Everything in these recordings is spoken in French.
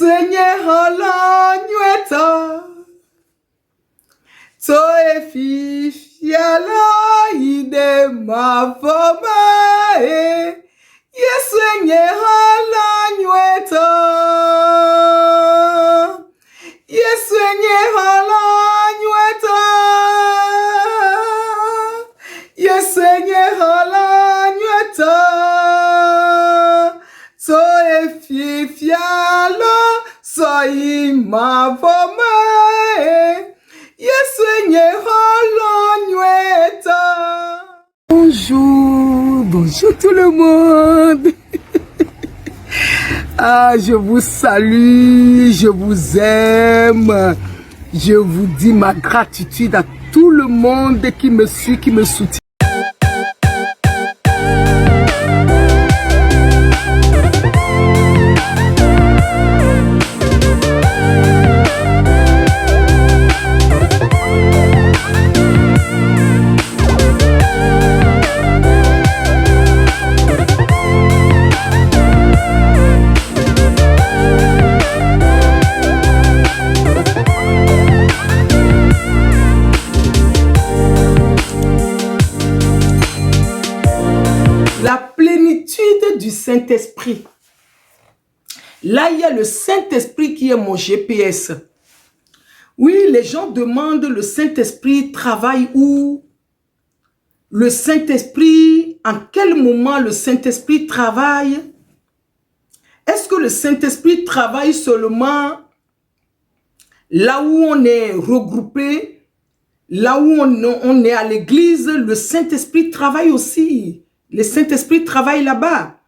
Nyehola nyweta. So efifiala ide mafoma Yesu nyehola nyweta. Yesu nyehola nyweta. Yesu nyehola nyweta. So efifiala so imafoma Bonjour, bonjour tout le monde. Ah, je vous salue, je vous aime. Je vous dis ma gratitude à tout le monde qui me suit, qui me soutient. Du Saint-Esprit. Là, il y a le Saint-Esprit qui est mon GPS. Oui, les gens demandent le Saint-Esprit travaille où? Le Saint-Esprit, en quel moment le Saint-Esprit travaille? Est-ce que le Saint-Esprit travaille seulement là où on est regroupé, là où on est à l'église? Le Saint-Esprit travaille aussi. Le Saint-Esprit travaille là-bas.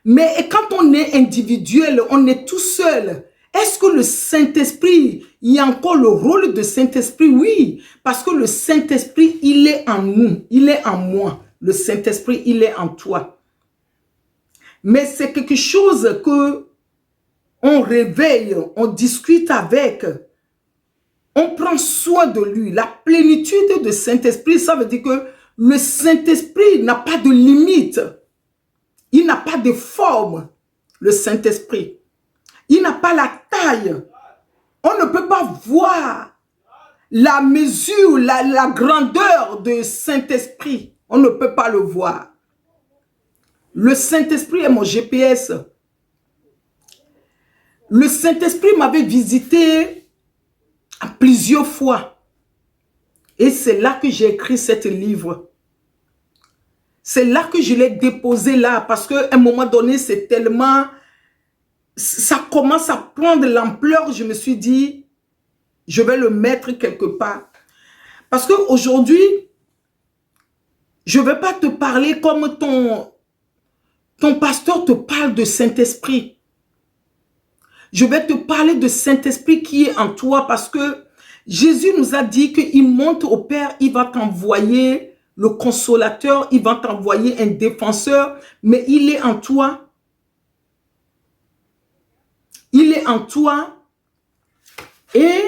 Mais quand on est individuel, on est tout seul. Est-ce que le Saint-Esprit, il y a encore le rôle de Saint-Esprit? Oui, parce que le Saint-Esprit, il est en nous, il est en moi. Le Saint-Esprit, il est en toi. Mais c'est quelque chose que on réveille, on discute avec, on prend soin de lui. La plénitude de Saint-Esprit, ça veut dire que le Saint-Esprit n'a pas de limite. Il n'a pas de forme, le Saint-Esprit. Il n'a pas la taille. On ne peut pas voir la mesure, la grandeur de Saint-Esprit. On ne peut pas le voir. Le Saint-Esprit est mon GPS. Le Saint-Esprit m'avait visité plusieurs fois. Et c'est là que j'ai écrit ce livre. C'est là que je l'ai déposé là, parce qu'à un moment donné, c'est tellement... Ça commence à prendre l'ampleur, je me suis dit, je vais le mettre quelque part. Parce qu'aujourd'hui, je ne vais pas te parler comme ton pasteur te parle de Saint-Esprit. Je vais te parler de Saint-Esprit qui est en toi, parce que Jésus nous a dit qu'il monte au Père, il va t'envoyer... Le consolateur, il va t'envoyer un défenseur, mais il est en toi. Il est en toi. Et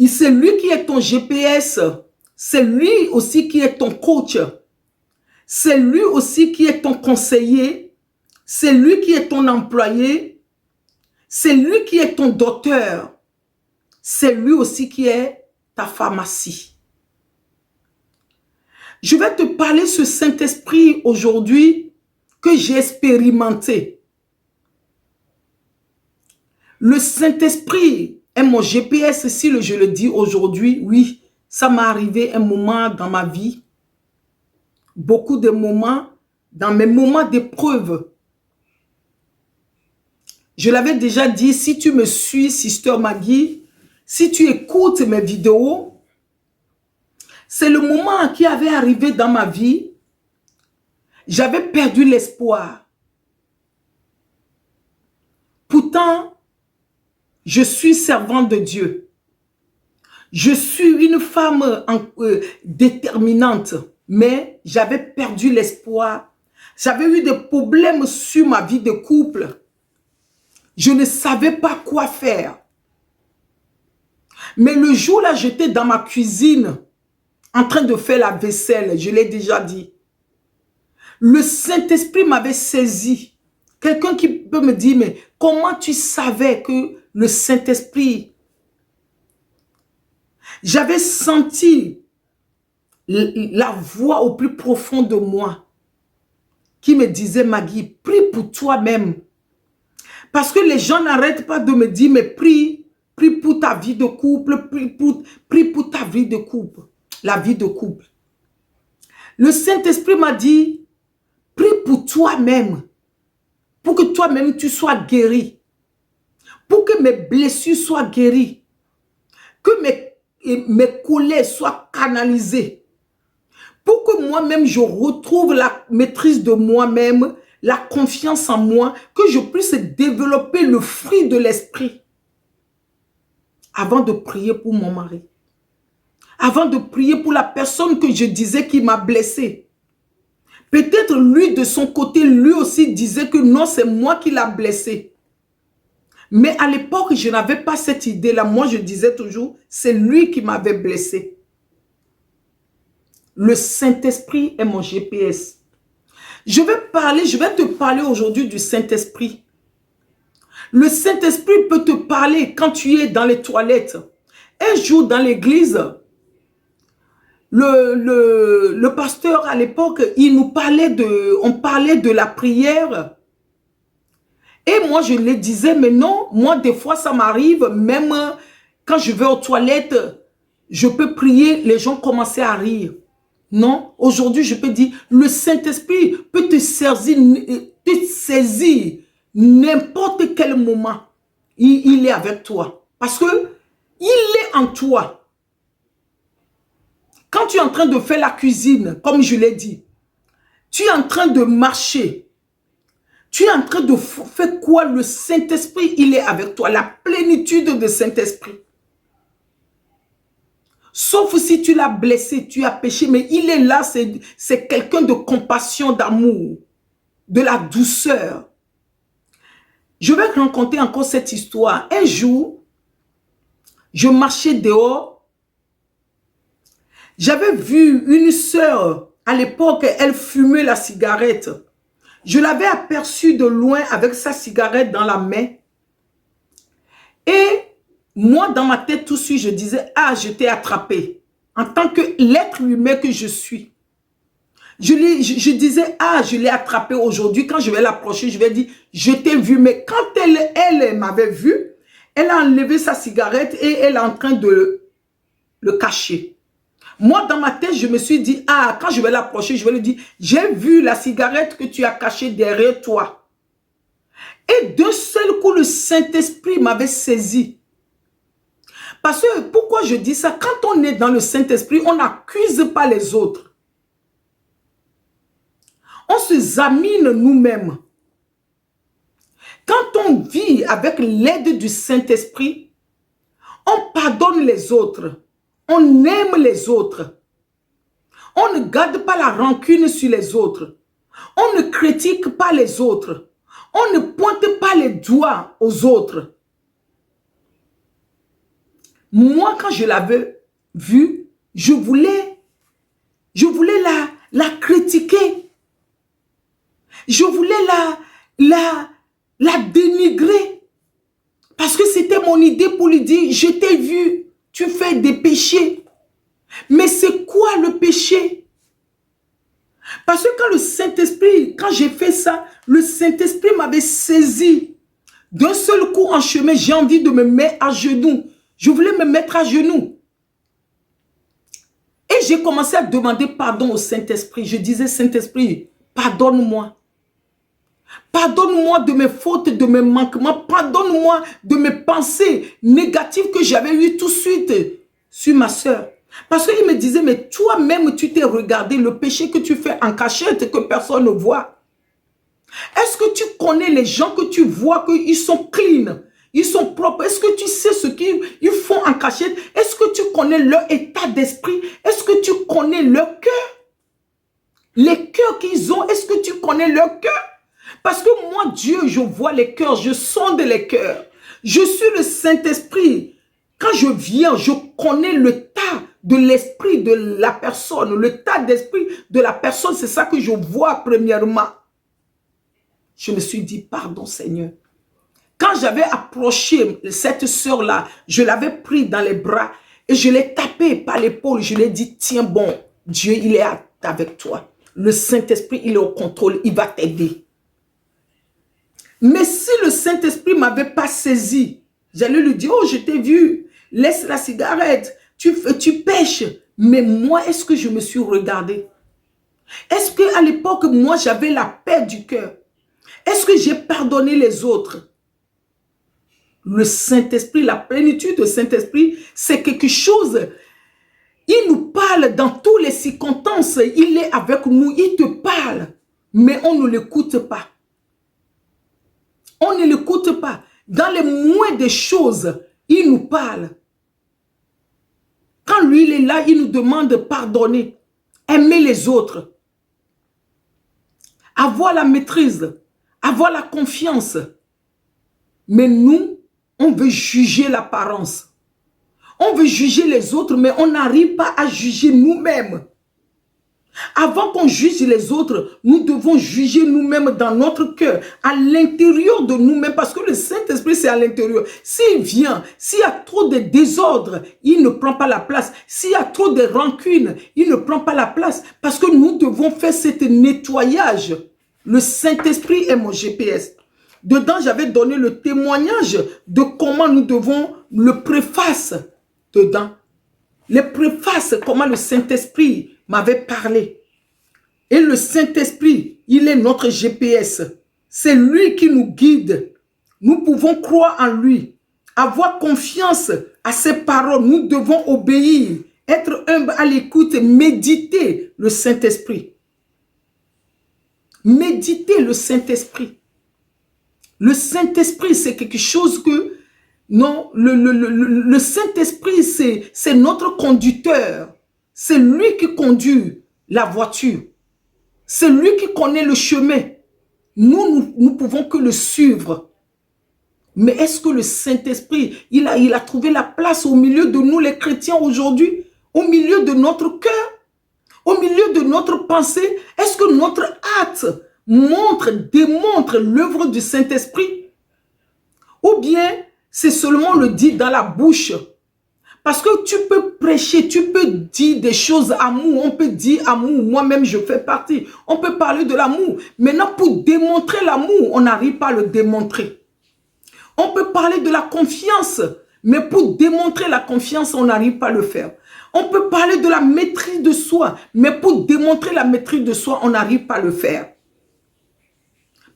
c'est lui qui est ton GPS. C'est lui aussi qui est ton coach. C'est lui aussi qui est ton conseiller. C'est lui qui est ton employé. C'est lui qui est ton docteur. C'est lui aussi qui est ta pharmacie. Je vais te parler de ce Saint-Esprit aujourd'hui que j'ai expérimenté. Le Saint-Esprit est mon GPS, si je le dis aujourd'hui. Oui, ça m'est arrivé un moment dans ma vie. Beaucoup de moments, dans mes moments d'épreuve. Je l'avais déjà dit, si tu me suis, Sister Maggie, si tu écoutes mes vidéos, c'est le moment qui avait arrivé dans ma vie. J'avais perdu l'espoir. Pourtant, je suis servante de Dieu. Je suis une femme déterminante, mais j'avais perdu l'espoir. J'avais eu des problèmes sur ma vie de couple. Je ne savais pas quoi faire. Mais le jour-là, j'étais dans ma cuisine, en train de faire la vaisselle, je l'ai déjà dit. Le Saint-Esprit m'avait saisi. Quelqu'un qui peut me dire, mais comment tu savais que le Saint-Esprit... J'avais senti la voix au plus profond de moi qui me disait, Maggie, prie pour toi-même. Parce que les gens n'arrêtent pas de me dire, mais prie pour ta vie de couple, prie pour ta vie de couple, la vie de couple. Le Saint-Esprit m'a dit, prie pour toi-même, pour que toi-même tu sois guéri, pour que mes blessures soient guéries, que mes colères soient canalisées, pour que moi-même je retrouve la maîtrise de moi-même, la confiance en moi, que je puisse développer le fruit de l'esprit avant de prier pour mon mari, avant de prier pour la personne que je disais qui m'a blessé. Peut-être lui de son côté, lui aussi disait que non, c'est moi qui l'a blessé. Mais à l'époque, je n'avais pas cette idée-là. Moi, je disais toujours, c'est lui qui m'avait blessé. Le Saint-Esprit est mon GPS. Je vais te parler aujourd'hui du Saint-Esprit. Le Saint-Esprit peut te parler quand tu es dans les toilettes. Un jour dans l'église, le pasteur à l'époque, on parlait de la prière. Et moi, je lui disais, mais non, moi, des fois, ça m'arrive, même quand je vais aux toilettes, je peux prier, les gens commençaient à rire. Non, aujourd'hui, je peux dire, le Saint-Esprit peut te saisir n'importe quel moment. Il est avec toi. Parce que il est en toi. Quand tu es en train de faire la cuisine, comme je l'ai dit, tu es en train de marcher, tu es en train de faire quoi? Le Saint-Esprit, il est avec toi. La plénitude de Saint-Esprit. Sauf si tu l'as blessé, tu as péché, mais il est là, c'est quelqu'un de compassion, d'amour, de la douceur. Je vais raconter encore cette histoire. Un jour, je marchais dehors. J'avais vu une sœur, à l'époque, elle fumait la cigarette. Je l'avais aperçue de loin avec sa cigarette dans la main. Et moi, dans ma tête tout de suite, je disais, ah, je t'ai attrapé. En tant que l'être humain que je suis. Je disais, ah, je l'ai attrapé aujourd'hui. Quand je vais l'approcher, je vais dire, je t'ai vu. Mais quand elle m'avait vu, elle a enlevé sa cigarette et elle est en train de le cacher. Moi, dans ma tête, je me suis dit, ah, quand je vais l'approcher, je vais lui dire, j'ai vu la cigarette que tu as cachée derrière toi. Et d'un seul coup, le Saint-Esprit m'avait saisi. Parce que, pourquoi je dis ça? Quand on est dans le Saint-Esprit, on n'accuse pas les autres. On s'examine nous-mêmes. Quand on vit avec l'aide du Saint-Esprit, on pardonne les autres. On aime les autres. On ne garde pas la rancune sur les autres. On ne critique pas les autres. On ne pointe pas les doigts aux autres. Moi, quand je l'avais vue, je voulais la critiquer. Je voulais la dénigrer. Parce que c'était mon idée pour lui dire, je t'ai vu. Tu fais des péchés. Mais c'est quoi le péché? Parce que quand le Saint-Esprit, quand j'ai fait ça, le Saint-Esprit m'avait saisi. D'un seul coup en chemin, j'ai envie de me mettre à genoux. Je voulais me mettre à genoux. Et j'ai commencé à demander pardon au Saint-Esprit. Je disais, Saint-Esprit, pardonne-moi. Pardonne-moi de mes fautes, de mes manquements. Pardonne-moi de mes pensées négatives que j'avais eues tout de suite sur ma soeur. Parce qu'il me disait, mais toi-même, tu t'es regardé le péché que tu fais en cachette que personne ne voit. Est-ce que tu connais les gens que tu vois qu'ils sont clean, ils sont propres? Est-ce que tu sais ce qu'ils font en cachette? Est-ce que tu connais leur état d'esprit? Est-ce que tu connais leur cœur? Les cœurs qu'ils ont, est-ce que tu connais leur cœur? Parce que moi, Dieu, je vois les cœurs, je sonde les cœurs. Je suis le Saint-Esprit. Quand je viens, je connais le tas de l'esprit de la personne, le tas d'esprit de la personne. C'est ça que je vois premièrement. je me suis dit, pardon Seigneur. Quand j'avais approché cette sœur-là, je l'avais pris dans les bras et je l'ai tapé par l'épaule. Je lui ai dit, tiens bon, Dieu, il est avec toi. Le Saint-Esprit, il est au contrôle, il va t'aider. Mais si le Saint-Esprit ne m'avait pas saisi, j'allais lui dire, oh, je t'ai vu, laisse la cigarette, tu pêches. Mais moi, est-ce que je me suis regardé? Est-ce qu'à l'époque, moi, j'avais la paix du cœur? Est-ce que j'ai pardonné les autres? Le Saint-Esprit, la plénitude du Saint-Esprit, c'est quelque chose. Il nous parle dans toutes les circonstances. Il est avec nous, il te parle. Mais on ne l'écoute pas. On ne l'écoute pas. Dans les moindres des choses, il nous parle. Quand lui, il est là, il nous demande de pardonner. Aimer les autres. Avoir la maîtrise. Avoir la confiance. Mais nous, on veut juger l'apparence. On veut juger les autres, mais on n'arrive pas à juger nous-mêmes. Avant qu'on juge les autres, nous devons juger nous-mêmes dans notre cœur, à l'intérieur de nous-mêmes, parce que le Saint-Esprit, c'est à l'intérieur. S'il vient, s'il y a trop de désordre, il ne prend pas la place. S'il y a trop de rancune, il ne prend pas la place, parce que nous devons faire ce nettoyage. Le Saint-Esprit est mon GPS. Dedans, j'avais donné le témoignage de comment nous devons le préface dedans. Les préfaces, comment le Saint-Esprit m'avait parlé. Et le Saint-Esprit, il est notre GPS. C'est lui qui nous guide. Nous pouvons croire en lui, avoir confiance à ses paroles. Nous devons obéir, être humble à l'écoute, méditer le Saint-Esprit. Méditer le Saint-Esprit. Le Saint-Esprit, c'est quelque chose que... Non, le Saint-Esprit, c'est notre conducteur. C'est lui qui conduit la voiture. C'est lui qui connaît le chemin. Nous pouvons que le suivre. Mais est-ce que le Saint-Esprit, il a trouvé la place au milieu de nous, les chrétiens aujourd'hui? Au milieu de notre cœur? Au milieu de notre pensée? Est-ce que notre acte démontre l'œuvre du Saint-Esprit? Ou bien, c'est seulement le dire dans la bouche? Parce que tu peux prêcher, tu peux dire des choses amour, on peut dire amour, moi-même je fais partie. On peut parler de l'amour. Maintenant, pour démontrer l'amour, on n'arrive pas à le démontrer. On peut parler de la confiance, mais pour démontrer la confiance, on n'arrive pas à le faire. On peut parler de la maîtrise de soi, mais pour démontrer la maîtrise de soi, on n'arrive pas à le faire.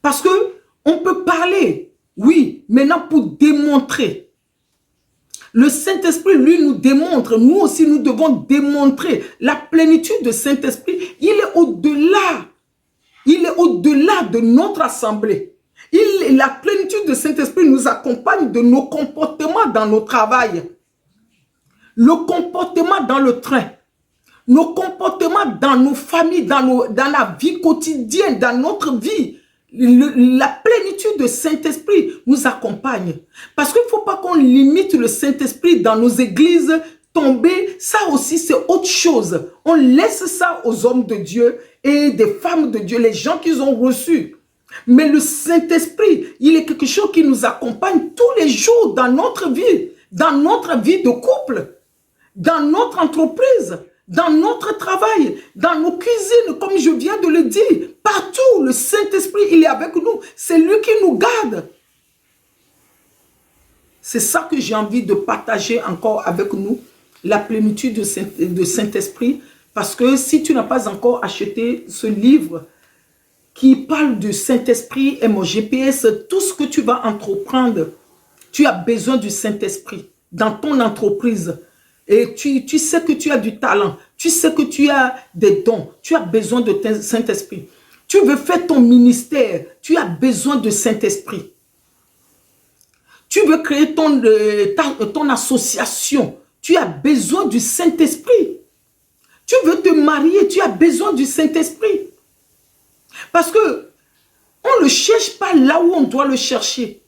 Parce que on peut parler, oui, maintenant pour démontrer. Le Saint-Esprit, lui, nous démontre. Nous aussi, nous devons démontrer la plénitude du Saint-Esprit. Il est au-delà. Il est au-delà de notre assemblée. La plénitude du Saint-Esprit nous accompagne de nos comportements dans nos travails. Le comportement dans le train. Nos comportements dans nos familles, dans la vie quotidienne, dans notre vie. La plénitude du Saint-Esprit nous accompagne. Parce qu'il ne faut pas qu'on limite le Saint-Esprit dans nos églises tombées. Ça aussi, c'est autre chose. On laisse ça aux hommes de Dieu et des femmes de Dieu, les gens qu'ils ont reçus. Mais le Saint-Esprit, il est quelque chose qui nous accompagne tous les jours dans notre vie de couple, dans notre entreprise, dans notre travail, dans nos cuisines, comme je viens de le dire. Partout, le Saint-Esprit, il est avec nous. C'est lui qui nous garde. C'est ça que j'ai envie de partager encore avec nous, la plénitude de Saint-Esprit. Parce que si tu n'as pas encore acheté ce livre qui parle du Saint-Esprit et mon GPS, tout ce que tu vas entreprendre, tu as besoin du Saint-Esprit dans ton entreprise. Et tu sais que tu as du talent, tu sais que tu as des dons, tu as besoin de Saint-Esprit. Tu veux faire ton ministère, tu as besoin de Saint-Esprit. Tu veux créer ton association, tu as besoin du Saint-Esprit. Tu veux te marier, tu as besoin du Saint-Esprit. Parce que on ne le cherche pas là où on doit le chercher.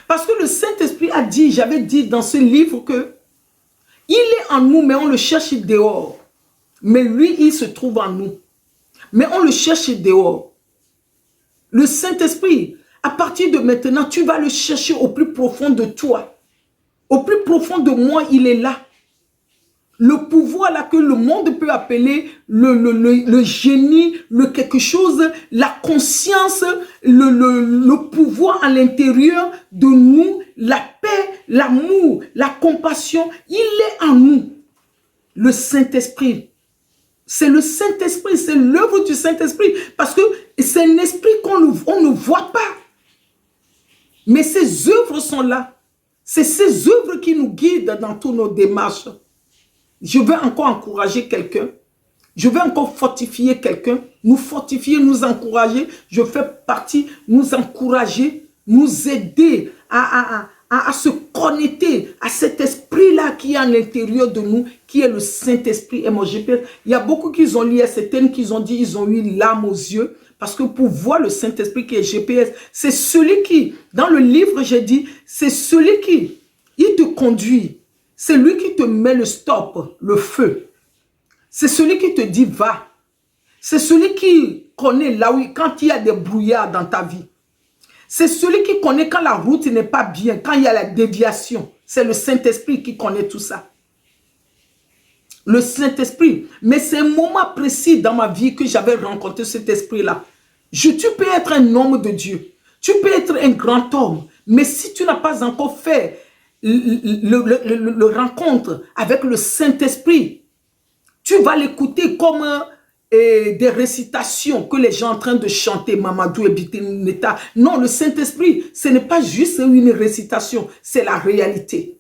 Parce que le Saint-Esprit a dit, j'avais dit dans ce livre que il est en nous, mais on le cherche dehors. Mais lui, il se trouve en nous. Mais on le cherche dehors. Le Saint-Esprit, à partir de maintenant, tu vas le chercher au plus profond de toi. Au plus profond de moi, il est là. Le pouvoir là que le monde peut appeler le génie, le quelque chose, la conscience, le pouvoir à l'intérieur de nous, la paix, l'amour, la compassion, il est en nous. Le Saint-Esprit. C'est le Saint-Esprit, c'est l'œuvre du Saint-Esprit. Parce que c'est un esprit qu'on ne voit pas. Mais ses œuvres sont là. C'est ces œuvres qui nous guident dans toutes nos démarches. Je veux encore encourager quelqu'un. Je veux encore fortifier quelqu'un. Nous fortifier, nous encourager. Je fais partie, nous encourager, nous aider à se connecter à cet esprit-là qui est à l'intérieur de nous, qui est le Saint-Esprit. Et moi, il y a beaucoup qui ont lié, certaines qui ont dit, ils ont eu l'âme aux yeux. Parce que pour voir le Saint-Esprit qui est GPS, c'est celui qui, dans le livre, j'ai dit, c'est celui qui, il te conduit. C'est lui qui te met le stop, le feu. C'est celui qui te dit va. C'est celui qui connaît là où, quand il y a des brouillards dans ta vie. C'est celui qui connaît quand la route n'est pas bien, quand il y a la déviation. C'est le Saint-Esprit qui connaît tout ça. Le Saint-Esprit. Mais c'est un moment précis dans ma vie que j'avais rencontré cet esprit-là. Tu peux être un homme de Dieu. Tu peux être un grand homme. Mais si tu n'as pas encore fait le rencontre avec le Saint-Esprit, tu vas l'écouter comme des récitations que les gens sont en train de chanter, Mamadou et Bitineta. Non, le Saint-Esprit, ce n'est pas juste une récitation, c'est la réalité.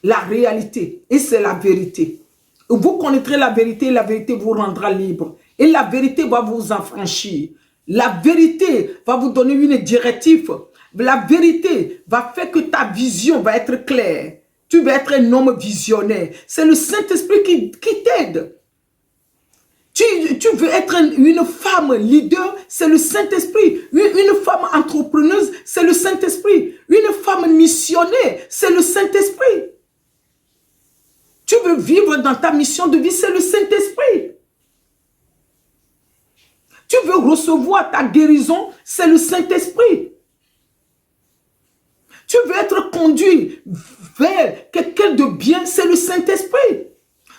La réalité, et c'est la vérité. Vous connaîtrez la vérité vous rendra libre. Et la vérité va vous affranchir. La vérité va vous donner une directive. La vérité va faire que ta vision va être claire. Tu vas être un homme visionnaire. C'est le Saint-Esprit qui t'aide. Tu veux être une femme leader, c'est le Saint-Esprit. Une femme entrepreneuse, c'est le Saint-Esprit. Une femme missionnaire, c'est le Saint-Esprit. Tu veux vivre dans ta mission de vie, c'est le Saint-Esprit. Tu veux recevoir ta guérison, c'est le Saint-Esprit. Tu veux être conduit vers quelqu'un de bien, c'est le Saint-Esprit.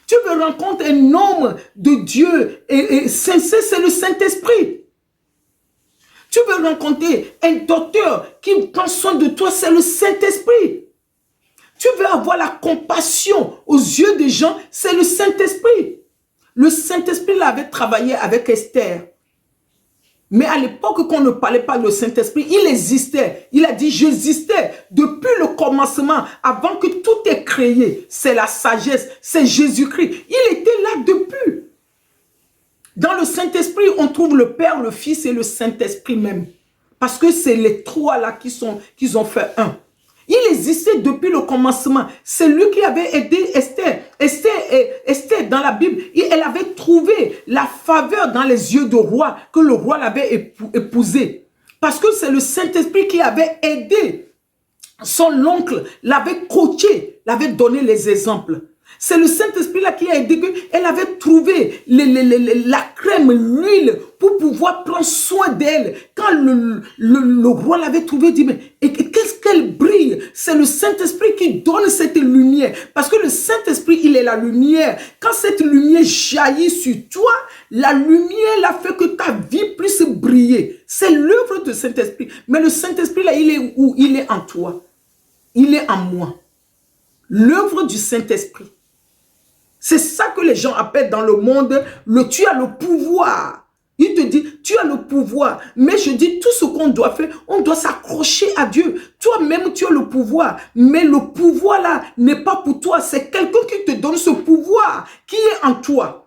Tu veux rencontrer un homme de Dieu et sincère, c'est le Saint-Esprit. Tu veux rencontrer un docteur qui prend soin de toi, c'est le Saint-Esprit. Tu veux avoir la compassion aux yeux des gens, c'est le Saint-Esprit. Le Saint-Esprit avait travaillé avec Esther. Mais à l'époque qu'on ne parlait pas de Saint-Esprit, il existait. Il a dit, j'existais depuis le commencement, avant que tout est créé. C'est la sagesse, c'est Jésus-Christ. Il était là depuis. Dans le Saint-Esprit, on trouve le Père, le Fils et le Saint-Esprit même. Parce que c'est les trois là qui ont fait un. Il existait depuis le commencement. C'est lui qui avait aidé Esther. Esther, dans la Bible, elle avait trouvé la faveur dans les yeux du roi, que le roi l'avait épousé. Parce que c'est le Saint-Esprit qui avait aidé. Son oncle l'avait coaché, l'avait donné les exemples. C'est le Saint-Esprit là qui a aidé qu'elle avait trouvé la crème, l'huile pour pouvoir prendre soin d'elle. Quand le roi l'avait trouvé, il dit, mais qu'est-ce qu'elle brille? C'est le Saint-Esprit qui donne cette lumière. Parce que le Saint-Esprit, il est la lumière. Quand cette lumière jaillit sur toi, la lumière là fait que ta vie puisse briller. C'est l'œuvre du Saint-Esprit. Mais le Saint-Esprit là, il est où? Il est en toi. Il est en moi. L'œuvre du Saint-Esprit. C'est ça que les gens appellent dans le monde, tu as le pouvoir. Il te dit, tu as le pouvoir. Mais je dis, tout ce qu'on doit faire, on doit s'accrocher à Dieu. Toi-même, tu as le pouvoir. Mais le pouvoir là n'est pas pour toi. C'est quelqu'un qui te donne ce pouvoir qui est en toi.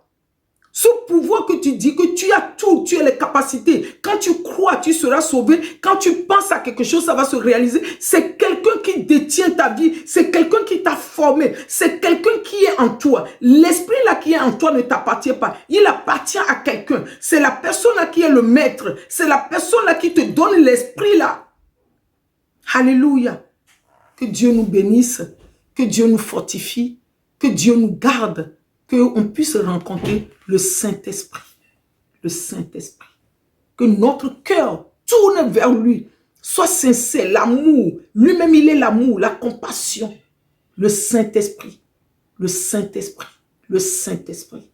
Ce pouvoir que tu dis que tu as tout, tu as les capacités. Quand tu crois, tu seras sauvé. Quand tu penses à quelque chose, ça va se réaliser. C'est quelqu'un qui détient ta vie. C'est quelqu'un qui t'a formé. C'est quelqu'un qui est en toi. L'esprit là qui est en toi ne t'appartient pas. Il appartient à quelqu'un. C'est la personne là qui est le maître. C'est la personne là qui te donne l'esprit là. Alléluia. Que Dieu nous bénisse. Que Dieu nous fortifie. Que Dieu nous garde. Qu'on puisse rencontrer le Saint-Esprit. Le Saint-Esprit. Que notre cœur tourne vers lui. Sois sincère, l'amour. Lui-même, il est l'amour, la compassion. Le Saint-Esprit. Le Saint-Esprit. Le Saint-Esprit.